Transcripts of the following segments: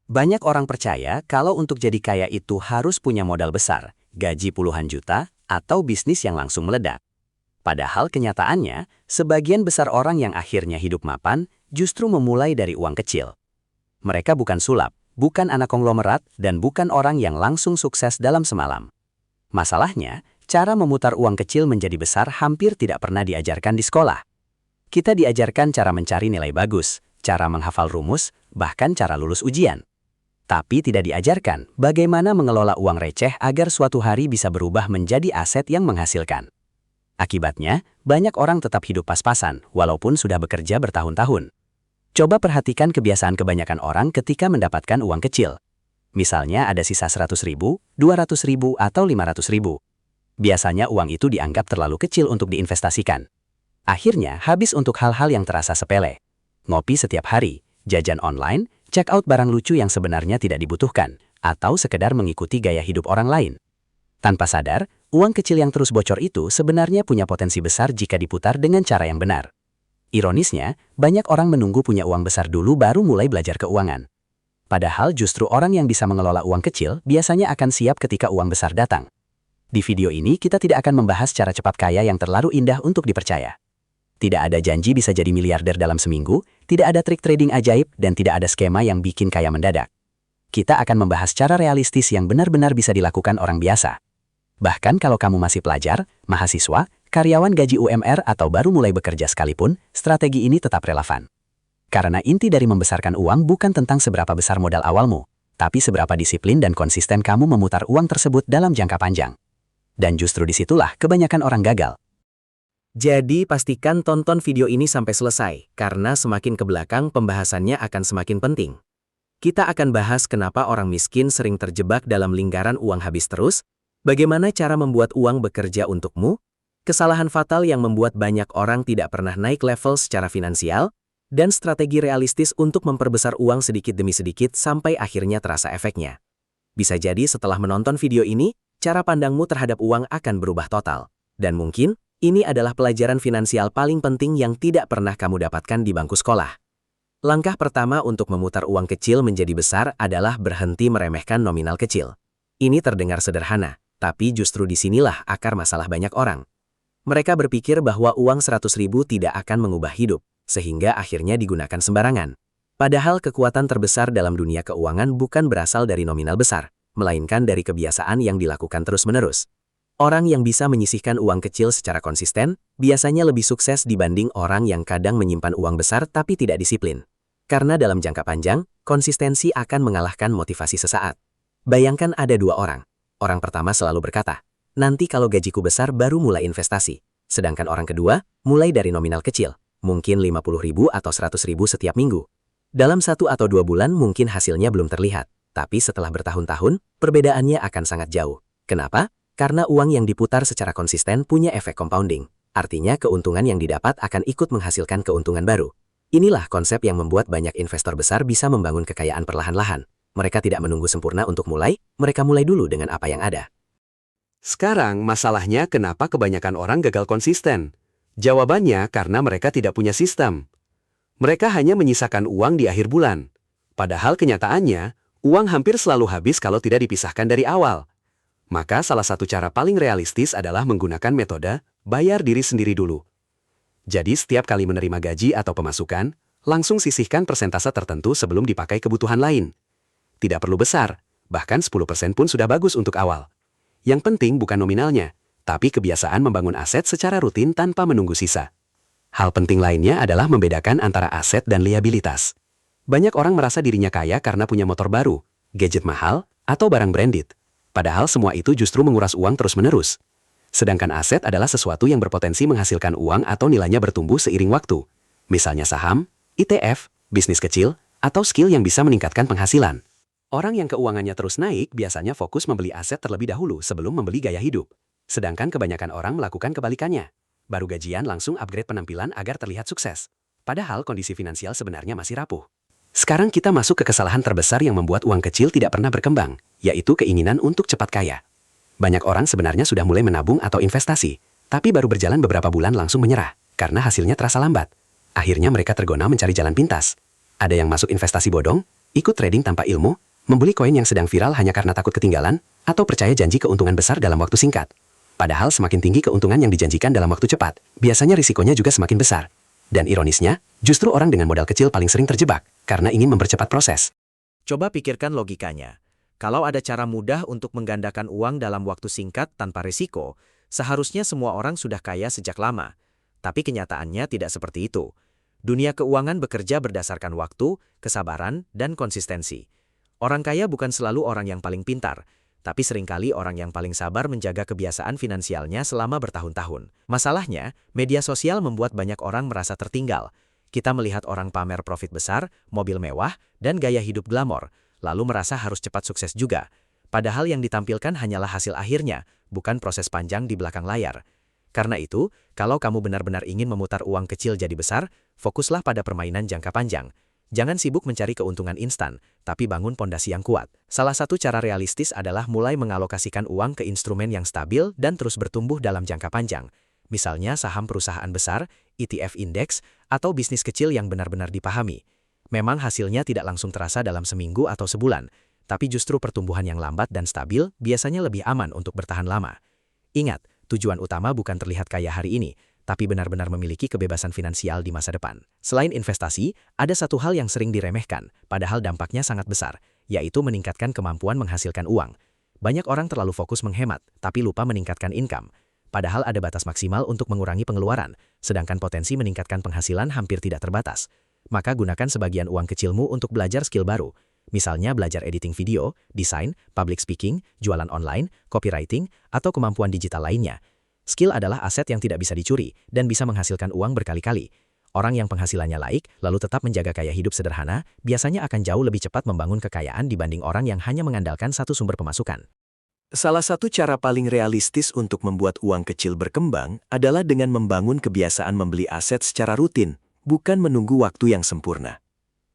Banyak orang percaya kalau untuk jadi kaya itu harus punya modal besar, gaji puluhan juta, atau bisnis yang langsung meledak. Padahal kenyataannya, sebagian besar orang yang akhirnya hidup mapan justru memulai dari uang kecil. Mereka bukan sulap, bukan anak konglomerat, dan bukan orang yang langsung sukses dalam semalam. Masalahnya, cara memutar uang kecil menjadi besar hampir tidak pernah diajarkan di sekolah. Kita diajarkan cara mencari nilai bagus, cara menghafal rumus, bahkan cara lulus ujian. Tapi tidak diajarkan bagaimana mengelola uang receh agar suatu hari bisa berubah menjadi aset yang menghasilkan. Akibatnya, banyak orang tetap hidup pas-pasan walaupun sudah bekerja bertahun-tahun. Coba perhatikan kebiasaan kebanyakan orang ketika mendapatkan uang kecil. Misalnya ada sisa 100.000, 200.000, atau 500.000. Biasanya uang itu dianggap terlalu kecil untuk diinvestasikan. Akhirnya habis untuk hal-hal yang terasa sepele. Ngopi setiap hari, jajan online, check out barang lucu yang sebenarnya tidak dibutuhkan, atau sekedar mengikuti gaya hidup orang lain. Tanpa sadar, uang kecil yang terus bocor itu sebenarnya punya potensi besar jika diputar dengan cara yang benar. Ironisnya, banyak orang menunggu punya uang besar dulu baru mulai belajar keuangan. Padahal justru orang yang bisa mengelola uang kecil biasanya akan siap ketika uang besar datang. Di video ini kita tidak akan membahas cara cepat kaya yang terlalu indah untuk dipercaya. Tidak ada janji bisa jadi miliarder dalam seminggu, tidak ada trik trading ajaib, dan tidak ada skema yang bikin kaya mendadak. Kita akan membahas cara realistis yang benar-benar bisa dilakukan orang biasa. Bahkan kalau kamu masih pelajar, mahasiswa, karyawan gaji UMR atau baru mulai bekerja sekalipun, strategi ini tetap relevan. Karena inti dari membesarkan uang bukan tentang seberapa besar modal awalmu, tapi seberapa disiplin dan konsisten kamu memutar uang tersebut dalam jangka panjang. Dan justru disitulah kebanyakan orang gagal. Jadi pastikan tonton video ini sampai selesai, karena semakin ke belakang pembahasannya akan semakin penting. Kita akan bahas kenapa orang miskin sering terjebak dalam lingkaran uang habis terus, bagaimana cara membuat uang bekerja untukmu, kesalahan fatal yang membuat banyak orang tidak pernah naik level secara finansial, dan strategi realistis untuk memperbesar uang sedikit demi sedikit sampai akhirnya terasa efeknya. Bisa jadi setelah menonton video ini, cara pandangmu terhadap uang akan berubah total. Dan mungkin, ini adalah pelajaran finansial paling penting yang tidak pernah kamu dapatkan di bangku sekolah. Langkah pertama untuk memutar uang kecil menjadi besar adalah berhenti meremehkan nominal kecil. Ini terdengar sederhana, tapi justru disinilah akar masalah banyak orang. Mereka berpikir bahwa uang 100.000 tidak akan mengubah hidup, sehingga akhirnya digunakan sembarangan. Padahal kekuatan terbesar dalam dunia keuangan bukan berasal dari nominal besar, melainkan dari kebiasaan yang dilakukan terus-menerus. Orang yang bisa menyisihkan uang kecil secara konsisten, biasanya lebih sukses dibanding orang yang kadang menyimpan uang besar tapi tidak disiplin. Karena dalam jangka panjang, konsistensi akan mengalahkan motivasi sesaat. Bayangkan ada dua orang. Orang pertama selalu berkata, nanti kalau gajiku besar baru mulai investasi. Sedangkan orang kedua, mulai dari nominal kecil, mungkin 50.000 atau 100.000 setiap minggu. Dalam 1 atau 2 bulan mungkin hasilnya belum terlihat, tapi setelah bertahun-tahun, perbedaannya akan sangat jauh. Kenapa? Karena uang yang diputar secara konsisten punya efek compounding. Artinya keuntungan yang didapat akan ikut menghasilkan keuntungan baru. Inilah konsep yang membuat banyak investor besar bisa membangun kekayaan perlahan-lahan. Mereka tidak menunggu sempurna untuk mulai, mereka mulai dulu dengan apa yang ada. Sekarang masalahnya kenapa kebanyakan orang gagal konsisten? Jawabannya karena mereka tidak punya sistem. Mereka hanya menyisakan uang di akhir bulan. Padahal kenyataannya, uang hampir selalu habis kalau tidak dipisahkan dari awal. Maka salah satu cara paling realistis adalah menggunakan metode bayar diri sendiri dulu. Jadi setiap kali menerima gaji atau pemasukan, langsung sisihkan persentase tertentu sebelum dipakai kebutuhan lain. Tidak perlu besar, bahkan 10% pun sudah bagus untuk awal. Yang penting bukan nominalnya, tapi kebiasaan membangun aset secara rutin tanpa menunggu sisa. Hal penting lainnya adalah membedakan antara aset dan liabilitas. Banyak orang merasa dirinya kaya karena punya motor baru, gadget mahal, atau barang branded. Padahal semua itu justru menguras uang terus-menerus. Sedangkan aset adalah sesuatu yang berpotensi menghasilkan uang atau nilainya bertumbuh seiring waktu. Misalnya saham, ETF, bisnis kecil, atau skill yang bisa meningkatkan penghasilan. Orang yang keuangannya terus naik biasanya fokus membeli aset terlebih dahulu sebelum membeli gaya hidup. Sedangkan kebanyakan orang melakukan kebalikannya. Baru gajian langsung upgrade penampilan agar terlihat sukses. Padahal kondisi finansial sebenarnya masih rapuh. Sekarang kita masuk ke kesalahan terbesar yang membuat uang kecil tidak pernah berkembang, yaitu keinginan untuk cepat kaya. Banyak orang sebenarnya sudah mulai menabung atau investasi, tapi baru berjalan beberapa bulan langsung menyerah, karena hasilnya terasa lambat. Akhirnya mereka tergona mencari jalan pintas. Ada yang masuk investasi bodong, Ikut trading tanpa ilmu, membeli koin yang sedang viral hanya karena takut ketinggalan, atau percaya janji keuntungan besar dalam waktu singkat. Padahal semakin tinggi keuntungan yang dijanjikan dalam waktu cepat, biasanya risikonya juga semakin besar. Dan ironisnya, justru orang dengan modal kecil paling sering terjebak, karena ingin mempercepat proses. Coba pikirkan logikanya. Kalau ada cara mudah untuk menggandakan uang dalam waktu singkat tanpa risiko, seharusnya semua orang sudah kaya sejak lama. Tapi kenyataannya tidak seperti itu. Dunia keuangan bekerja berdasarkan waktu, kesabaran, dan konsistensi. Orang kaya bukan selalu orang yang paling pintar, tapi seringkali orang yang paling sabar menjaga kebiasaan finansialnya selama bertahun-tahun. Masalahnya, media sosial membuat banyak orang merasa tertinggal. Kita melihat orang pamer profit besar, mobil mewah, dan gaya hidup glamor, lalu merasa harus cepat sukses juga. Padahal yang ditampilkan hanyalah hasil akhirnya, bukan proses panjang di belakang layar. Karena itu, kalau kamu benar-benar ingin memutar uang kecil jadi besar, fokuslah pada permainan jangka panjang. Jangan sibuk mencari keuntungan instan, tapi bangun pondasi yang kuat. Salah satu cara realistis adalah mulai mengalokasikan uang ke instrumen yang stabil dan terus bertumbuh dalam jangka panjang. Misalnya saham perusahaan besar, ETF indeks, atau bisnis kecil yang benar-benar dipahami. Memang hasilnya tidak langsung terasa dalam seminggu atau sebulan, tapi justru pertumbuhan yang lambat dan stabil biasanya lebih aman untuk bertahan lama. Ingat, tujuan utama bukan terlihat kaya hari ini, tapi benar-benar memiliki kebebasan finansial di masa depan. Selain investasi, ada satu hal yang sering diremehkan, padahal dampaknya sangat besar, yaitu meningkatkan kemampuan menghasilkan uang. Banyak orang terlalu fokus menghemat, tapi lupa meningkatkan income. Padahal ada batas maksimal untuk mengurangi pengeluaran, sedangkan potensi meningkatkan penghasilan hampir tidak terbatas. Maka gunakan sebagian uang kecilmu untuk belajar skill baru. Misalnya belajar editing video, desain, public speaking, jualan online, copywriting, atau kemampuan digital lainnya. Skill adalah aset yang tidak bisa dicuri dan bisa menghasilkan uang berkali-kali. Orang yang penghasilannya laik, lalu tetap menjaga gaya hidup sederhana, biasanya akan jauh lebih cepat membangun kekayaan dibanding orang yang hanya mengandalkan satu sumber pemasukan. Salah satu cara paling realistis untuk membuat uang kecil berkembang adalah dengan membangun kebiasaan membeli aset secara rutin, bukan menunggu waktu yang sempurna.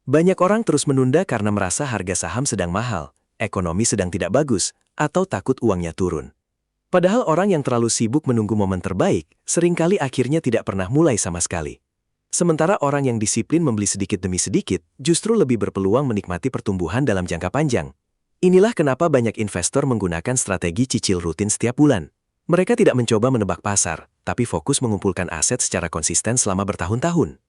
Banyak orang terus menunda karena merasa harga saham sedang mahal, ekonomi sedang tidak bagus, atau takut uangnya turun. Padahal orang yang terlalu sibuk menunggu momen terbaik, seringkali akhirnya tidak pernah mulai sama sekali. Sementara orang yang disiplin membeli sedikit demi sedikit, justru lebih berpeluang menikmati pertumbuhan dalam jangka panjang. Inilah kenapa banyak investor menggunakan strategi cicil rutin setiap bulan. Mereka tidak mencoba menebak pasar, tapi fokus mengumpulkan aset secara konsisten selama bertahun-tahun.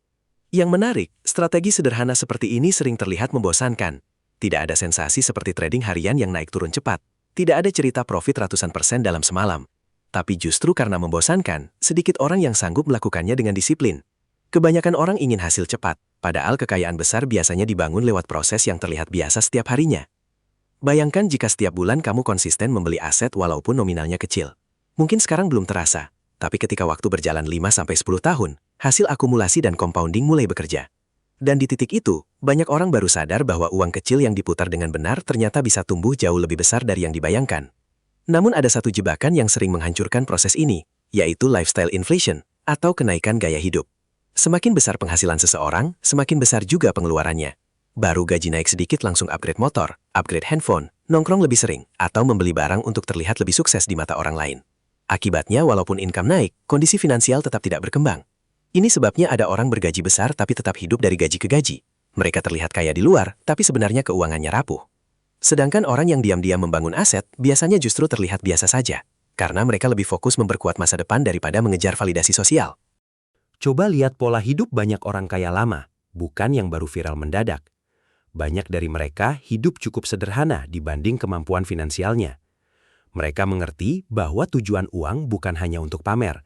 Yang menarik, strategi sederhana seperti ini sering terlihat membosankan. Tidak ada sensasi seperti trading harian yang naik turun cepat. Tidak ada cerita profit ratusan persen dalam semalam. Tapi justru karena membosankan, sedikit orang yang sanggup melakukannya dengan disiplin. Kebanyakan orang ingin hasil cepat, padahal kekayaan besar biasanya dibangun lewat proses yang terlihat biasa setiap harinya. Bayangkan jika setiap bulan kamu konsisten membeli aset walaupun nominalnya kecil. Mungkin sekarang belum terasa, tapi ketika waktu berjalan 5-10 tahun, hasil akumulasi dan compounding mulai bekerja. Dan di titik itu, banyak orang baru sadar bahwa uang kecil yang diputar dengan benar ternyata bisa tumbuh jauh lebih besar dari yang dibayangkan. Namun ada satu jebakan yang sering menghancurkan proses ini, yaitu lifestyle inflation, atau kenaikan gaya hidup. Semakin besar penghasilan seseorang, semakin besar juga pengeluarannya. Baru gaji naik sedikit langsung upgrade motor, upgrade handphone, nongkrong lebih sering, atau membeli barang untuk terlihat lebih sukses di mata orang lain. Akibatnya walaupun income naik, kondisi finansial tetap tidak berkembang. Ini sebabnya ada orang bergaji besar tapi tetap hidup dari gaji ke gaji. Mereka terlihat kaya di luar, tapi sebenarnya keuangannya rapuh. Sedangkan orang yang diam-diam membangun aset biasanya justru terlihat biasa saja, karena mereka lebih fokus memperkuat masa depan daripada mengejar validasi sosial. Coba lihat pola hidup banyak orang kaya lama, bukan yang baru viral mendadak. Banyak dari mereka hidup cukup sederhana dibanding kemampuan finansialnya. Mereka mengerti bahwa tujuan uang bukan hanya untuk pamer,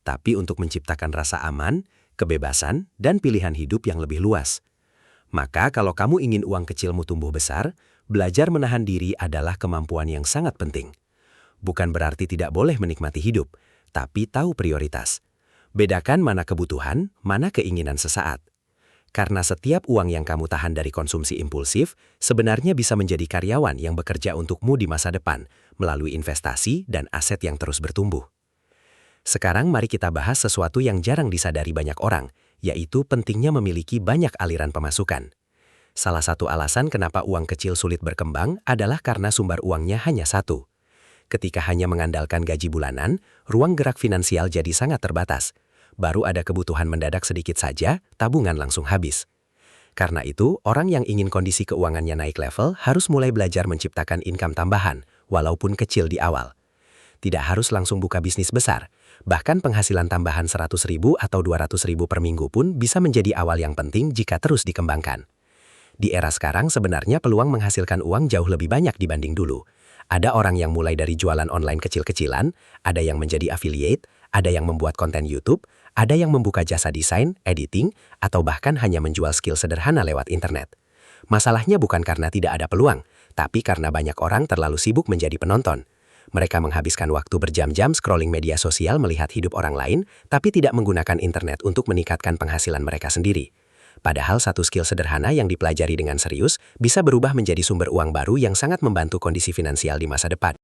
tapi untuk menciptakan rasa aman, kebebasan, dan pilihan hidup yang lebih luas. Maka kalau kamu ingin uang kecilmu tumbuh besar, belajar menahan diri adalah kemampuan yang sangat penting. Bukan berarti tidak boleh menikmati hidup, tapi tahu prioritas. Bedakan mana kebutuhan, mana keinginan sesaat. Karena setiap uang yang kamu tahan dari konsumsi impulsif, sebenarnya bisa menjadi karyawan yang bekerja untukmu di masa depan, melalui investasi dan aset yang terus bertumbuh. Sekarang mari kita bahas sesuatu yang jarang disadari banyak orang, yaitu pentingnya memiliki banyak aliran pemasukan. Salah satu alasan kenapa uang kecil sulit berkembang adalah karena sumber uangnya hanya satu. Ketika hanya mengandalkan gaji bulanan, ruang gerak finansial jadi sangat terbatas. Baru ada kebutuhan mendadak sedikit saja, tabungan langsung habis. Karena itu, orang yang ingin kondisi keuangannya naik level harus mulai belajar menciptakan income tambahan, walaupun kecil di awal. Tidak harus langsung buka bisnis besar, bahkan penghasilan tambahan 100.000 atau 200.000 per minggu pun bisa menjadi awal yang penting jika terus dikembangkan. Di era sekarang sebenarnya peluang menghasilkan uang jauh lebih banyak dibanding dulu. Ada orang yang mulai dari jualan online kecil-kecilan, ada yang menjadi affiliate, ada yang membuat konten YouTube, ada yang membuka jasa desain, editing, atau bahkan hanya menjual skill sederhana lewat internet. Masalahnya bukan karena tidak ada peluang, tapi karena banyak orang terlalu sibuk menjadi penonton. Mereka menghabiskan waktu berjam-jam scrolling media sosial melihat hidup orang lain, tapi tidak menggunakan internet untuk meningkatkan penghasilan mereka sendiri. Padahal satu skill sederhana yang dipelajari dengan serius bisa berubah menjadi sumber uang baru yang sangat membantu kondisi finansial di masa depan.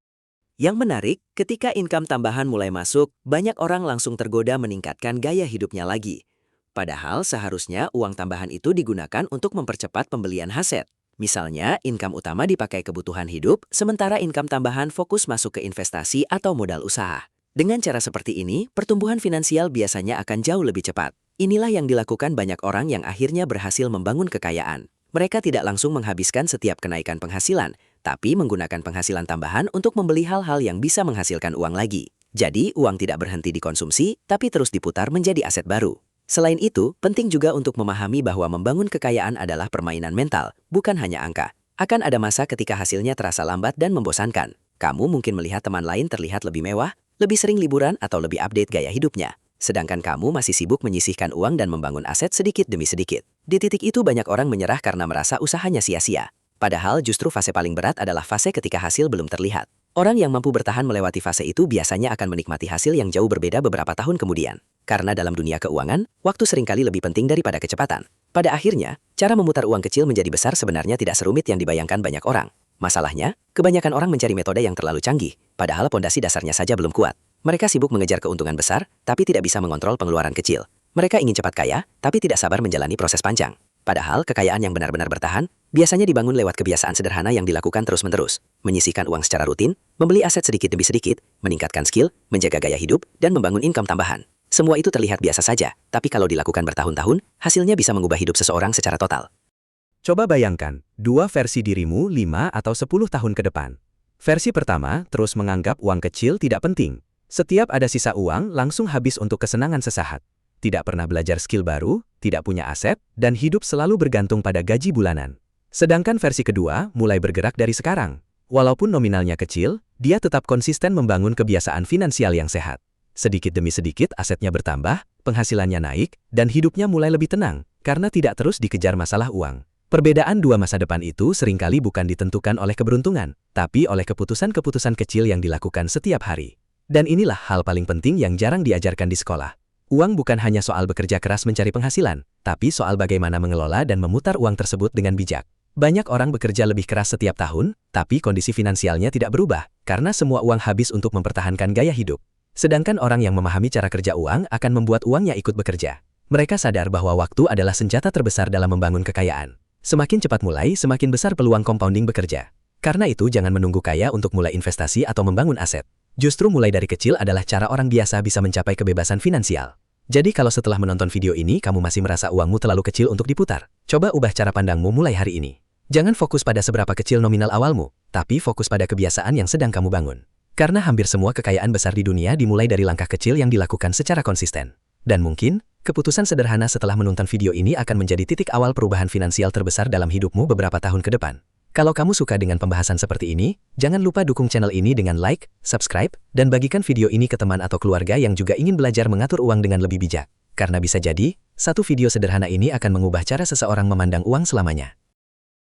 Yang menarik, ketika income tambahan mulai masuk, banyak orang langsung tergoda meningkatkan gaya hidupnya lagi. Padahal seharusnya uang tambahan itu digunakan untuk mempercepat pembelian aset. Misalnya, income utama dipakai kebutuhan hidup, sementara income tambahan fokus masuk ke investasi atau modal usaha. Dengan cara seperti ini, pertumbuhan finansial biasanya akan jauh lebih cepat. Inilah yang dilakukan banyak orang yang akhirnya berhasil membangun kekayaan. Mereka tidak langsung menghabiskan setiap kenaikan penghasilan, tapi menggunakan penghasilan tambahan untuk membeli hal-hal yang bisa menghasilkan uang lagi. Jadi, uang tidak berhenti dikonsumsi, tapi terus diputar menjadi aset baru. Selain itu, penting juga untuk memahami bahwa membangun kekayaan adalah permainan mental, bukan hanya angka. Akan ada masa ketika hasilnya terasa lambat dan membosankan. Kamu mungkin melihat teman lain terlihat lebih mewah, lebih sering liburan atau lebih update gaya hidupnya. Sedangkan kamu masih sibuk menyisihkan uang dan membangun aset sedikit demi sedikit. Di titik itu banyak orang menyerah karena merasa usahanya sia-sia. Padahal justru fase paling berat adalah fase ketika hasil belum terlihat. Orang yang mampu bertahan melewati fase itu biasanya akan menikmati hasil yang jauh berbeda beberapa tahun kemudian. Karena dalam dunia keuangan, waktu seringkali lebih penting daripada kecepatan. Pada akhirnya, cara memutar uang kecil menjadi besar sebenarnya tidak serumit yang dibayangkan banyak orang. Masalahnya, kebanyakan orang mencari metode yang terlalu canggih, padahal pondasi dasarnya saja belum kuat. Mereka sibuk mengejar keuntungan besar, tapi tidak bisa mengontrol pengeluaran kecil. Mereka ingin cepat kaya, tapi tidak sabar menjalani proses panjang. Padahal kekayaan yang benar-benar bertahan, biasanya dibangun lewat kebiasaan sederhana yang dilakukan terus-menerus. Menyisihkan uang secara rutin, membeli aset sedikit demi sedikit, meningkatkan skill, menjaga gaya hidup, dan membangun income tambahan. Semua itu terlihat biasa saja, tapi kalau dilakukan bertahun-tahun, hasilnya bisa mengubah hidup seseorang secara total. Coba bayangkan, dua versi dirimu 5 atau 10 tahun ke depan. Versi pertama, terus menganggap uang kecil tidak penting. Setiap ada sisa uang, langsung habis untuk kesenangan sesaat. Tidak pernah belajar skill baru, tidak punya aset, dan hidup selalu bergantung pada gaji bulanan. Sedangkan versi kedua mulai bergerak dari sekarang. Walaupun nominalnya kecil, dia tetap konsisten membangun kebiasaan finansial yang sehat. Sedikit demi sedikit asetnya bertambah, penghasilannya naik, dan hidupnya mulai lebih tenang, karena tidak terus dikejar masalah uang. Perbedaan dua masa depan itu seringkali bukan ditentukan oleh keberuntungan, tapi oleh keputusan-keputusan kecil yang dilakukan setiap hari. Dan inilah hal paling penting yang jarang diajarkan di sekolah. Uang bukan hanya soal bekerja keras mencari penghasilan, tapi soal bagaimana mengelola dan memutar uang tersebut dengan bijak. Banyak orang bekerja lebih keras setiap tahun, tapi kondisi finansialnya tidak berubah, karena semua uang habis untuk mempertahankan gaya hidup. Sedangkan orang yang memahami cara kerja uang akan membuat uangnya ikut bekerja. Mereka sadar bahwa waktu adalah senjata terbesar dalam membangun kekayaan. Semakin cepat mulai, semakin besar peluang compounding bekerja. Karena itu jangan menunggu kaya untuk mulai investasi atau membangun aset. Justru mulai dari kecil adalah cara orang biasa bisa mencapai kebebasan finansial. Jadi kalau setelah menonton video ini kamu masih merasa uangmu terlalu kecil untuk diputar, coba ubah cara pandangmu mulai hari ini. Jangan fokus pada seberapa kecil nominal awalmu, tapi fokus pada kebiasaan yang sedang kamu bangun. Karena hampir semua kekayaan besar di dunia dimulai dari langkah kecil yang dilakukan secara konsisten. Dan mungkin, keputusan sederhana setelah menonton video ini akan menjadi titik awal perubahan finansial terbesar dalam hidupmu beberapa tahun ke depan. Kalau kamu suka dengan pembahasan seperti ini, jangan lupa dukung channel ini dengan like, subscribe, dan bagikan video ini ke teman atau keluarga yang juga ingin belajar mengatur uang dengan lebih bijak. Karena bisa jadi, satu video sederhana ini akan mengubah cara seseorang memandang uang selamanya.